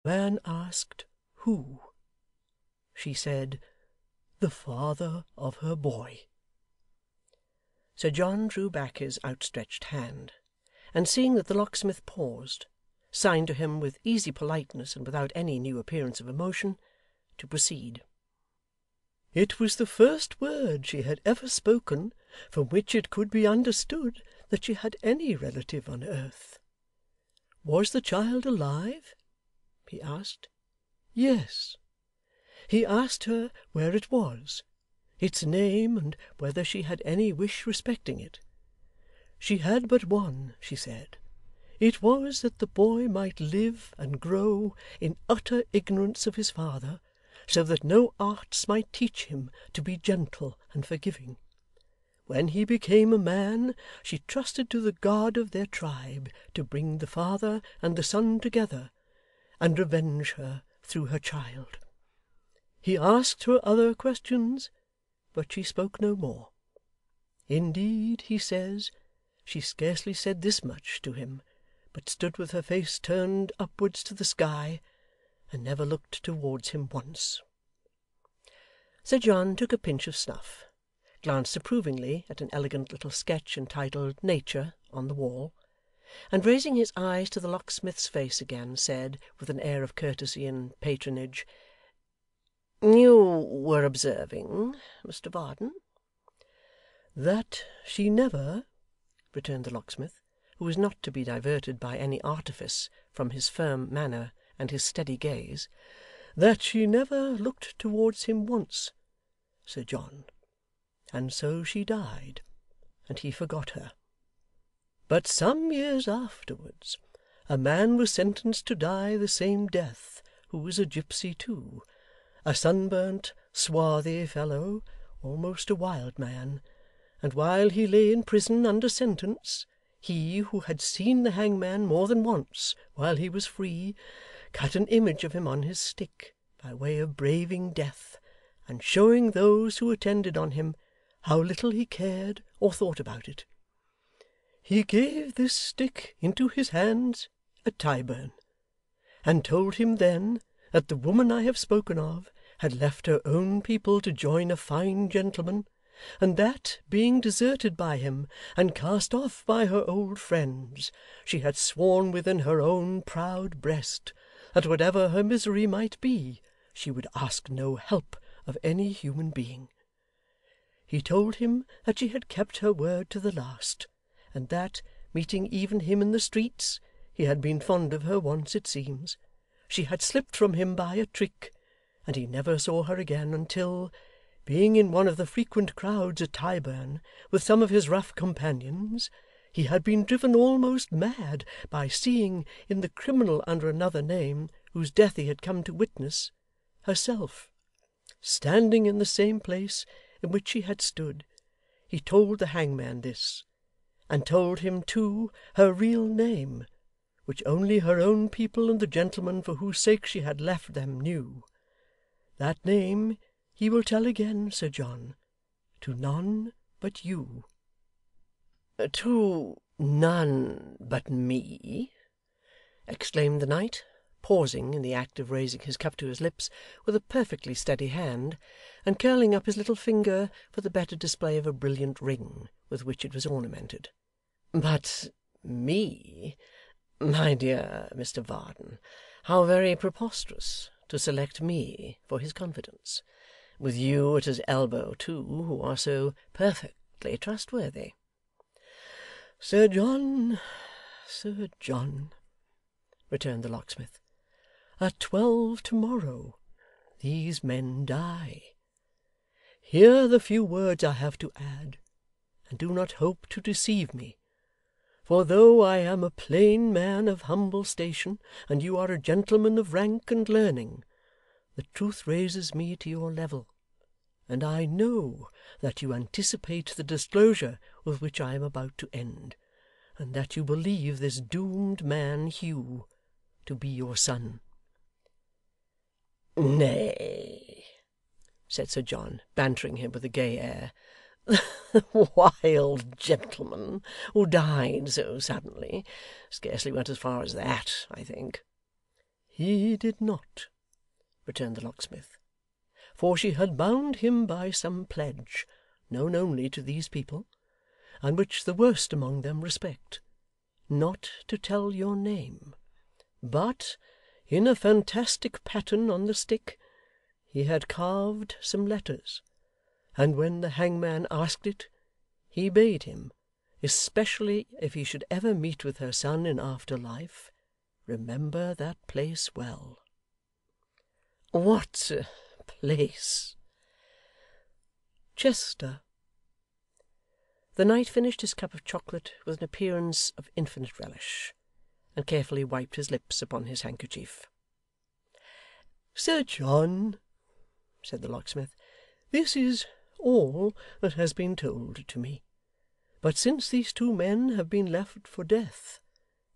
Man asked, who? She said, the father of her boy. Sir John drew back his outstretched hand, and seeing that the locksmith paused, signed to him with easy politeness and without any new appearance of emotion, to proceed. It was the first word she had ever spoken from which it could be understood that she had any relative on earth. Was the child alive? He asked. Yes. He asked her where it was, its name, and whether she had any wish respecting it. She had but one, she said. It was that the boy might live and grow in utter ignorance of his father, so that no arts might teach him to be gentle and forgiving. When he became a man, she trusted to the God of their tribe to bring the father and the son together, and revenge her through her child. He asked her other questions, but she spoke no more. Indeed, he says, she scarcely said this much to him, but stood with her face turned upwards to the sky, and never looked towards him once. Sir John took a pinch of snuff, glanced approvingly at an elegant little sketch entitled Nature on the wall, and raising his eyes to the locksmith's face again, said, with an air of courtesy and patronage, You were observing, Mr Varden? That she never, returned the locksmith, who was not to be diverted by any artifice from his firm manner and his steady gaze, that she never looked towards him once, Sir John, and so she died, and he forgot her. But some years afterwards, a man was sentenced to die the same death, who was a gipsy too, a sunburnt, swarthy fellow, almost a wild man, and while he lay in prison under sentence, he, who had seen the hangman more than once while he was free, cut an image of him on his stick, by way of braving death, and showing those who attended on him how little he cared or thought about it. He gave this stick into his hands at Tyburn, and told him then that the woman I have spoken of had left her own people to join a fine gentleman, and that, being deserted by him and cast off by her old friends, she had sworn within her own proud breast that whatever her misery might be, she would ask no help of any human being. He told him that she had kept her word to the last, and that, meeting even him in the streets, he had been fond of her once, it seems, she had slipped from him by a trick, and he never saw her again until, being in one of the frequent crowds at Tyburn with some of his rough companions, he had been driven almost mad by seeing, in the criminal under another name, whose death he had come to witness, herself. Standing in the same place in which she had stood, he told the hangman this, and told him too her real name, which only her own people and the gentleman for whose sake she had left them knew. That name he will tell again, Sir John, to none but you. To none but me? Exclaimed the knight, pausing in the act of raising his cup to his lips with a perfectly steady hand, and curling up his little finger for the better display of a brilliant ring with which it was ornamented. But me? My dear Mr Varden, how very preposterous to select me for his confidence, with you at his elbow too, who are so perfectly trustworthy. Sir John, Sir John, returned the locksmith, at 12 tomorrow these men die. Hear the few words I have to add, and do not hope to deceive me. For though I am a plain man of humble station, and you are a gentleman of rank and learning, the truth raises me to your level, and I know that you anticipate the disclosure with which I am about to end, and that you believe this doomed man, Hugh, to be your son. Nay, said Sir John, bantering him with a gay air, the wild gentleman who died so suddenly scarcely went as far as that, I think. he did not,' returned the locksmith, 'for she had bound him by some pledge, known only to these people, and which the worst among them respect, not to tell your name. But, in a fantastic pattern on the stick, he had carved some letters, and when the hangman asked it, he bade him, especially if he should ever meet with her son in after life, remember that place well.' 'What place?' 'Chester.' The knight finished his cup of chocolate with an appearance of infinite relish, and carefully wiped his lips upon his handkerchief. 'Sir John,' said the locksmith, 'this is all that has been told to me. But since these two men have been left for death,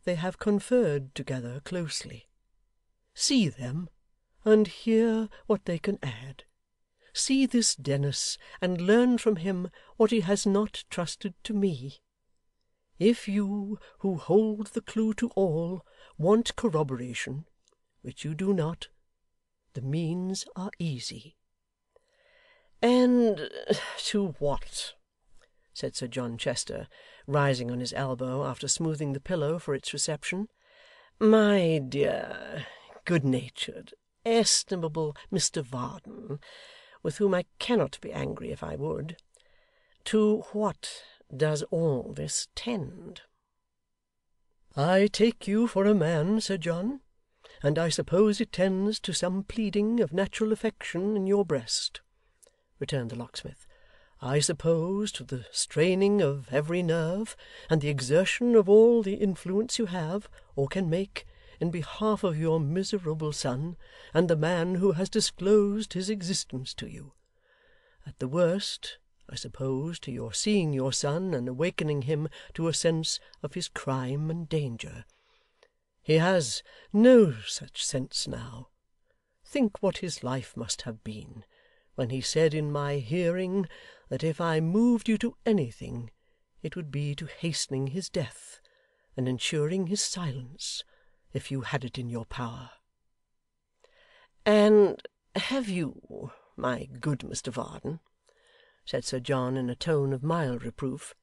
they have conferred together closely. See them, and hear what they can add. See this Dennis, and learn from him what he has not trusted to me. If you, who hold the clue to all, want corroboration, which you do not, the means are easy.' 'And to what?' said Sir John Chester, rising on his elbow after smoothing the pillow for its reception. 'My dear, good-natured, estimable Mr Varden, with whom I cannot be angry if I would, to what does all this tend?' 'I take you for a man, Sir John, and I suppose it tends to some pleading of natural affection in your breast,' returned the locksmith. 'I suppose to the straining of every nerve, and the exertion of all the influence you have, or can make, in behalf of your miserable son, and the man who has disclosed his existence to you. At the worst, I suppose to your seeing your son, and awakening him to a sense of his crime and danger. He has no such sense now. Think what his life must have been, when he said in my hearing that if I moved you to anything, it would be to hastening his death, and ensuring his silence, if you had it in your power.' 'And have you, my good Mr Varden,' said Sir John in a tone of mild reproof,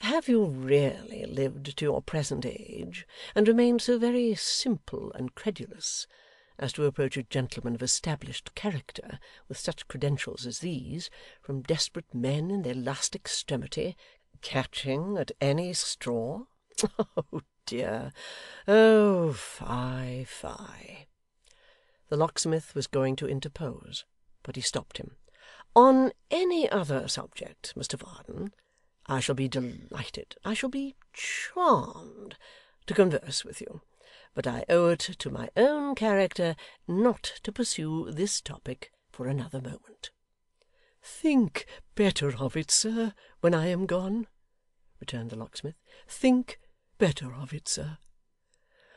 'have you really lived to your present age, and remained so very simple and credulous, as to approach a gentleman of established character with such credentials as these, from desperate men in their last extremity, catching at any straw? Oh dear! Oh fie, fie!' The locksmith was going to interpose, but he stopped him. 'On any other subject, Mr Varden, I shall be delighted, I shall be charmed to converse with you, but I owe it to my own character not to pursue this topic for another moment.' 'Think better of it, sir, when I am gone,' returned the locksmith. 'Think better of it, sir.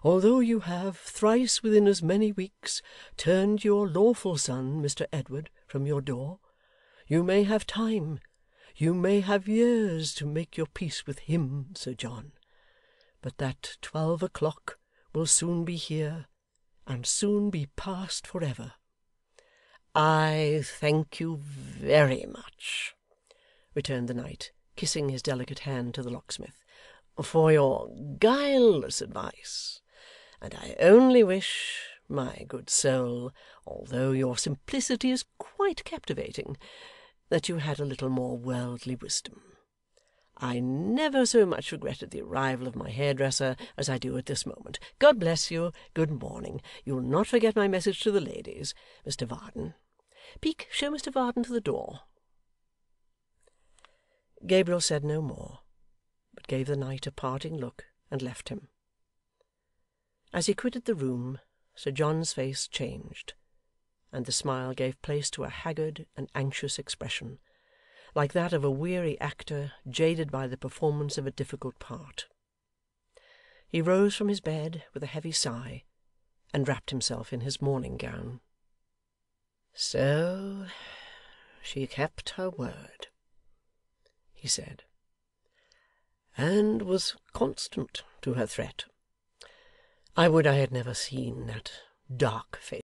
Although you have, thrice within as many weeks, turned your lawful son, Mr Edward, from your door, you may have time, you may have years, to make your peace with him, Sir John. But that 12 o'clock will soon be here, and soon be past for ever.' 'I thank you very much,' returned the knight, kissing his delicate hand to the locksmith, 'for your guileless advice, and I only wish, my good soul, although your simplicity is quite captivating, that you had a little more worldly wisdom. I never so much regretted the arrival of my hairdresser as I do at this moment. God bless you. Good morning. You'll not forget my message to the ladies, Mr Varden. Peak, show Mr Varden to the door.' Gabriel said no more, but gave the knight a parting look, and left him. As he quitted the room, Sir John's face changed, and the smile gave place to a haggard and anxious expression, like that of a weary actor jaded by the performance of a difficult part. He rose from his bed with a heavy sigh, and wrapped himself in his morning gown. 'So she kept her word,' he said, 'and was constant to her threat. I would I had never seen that dark face.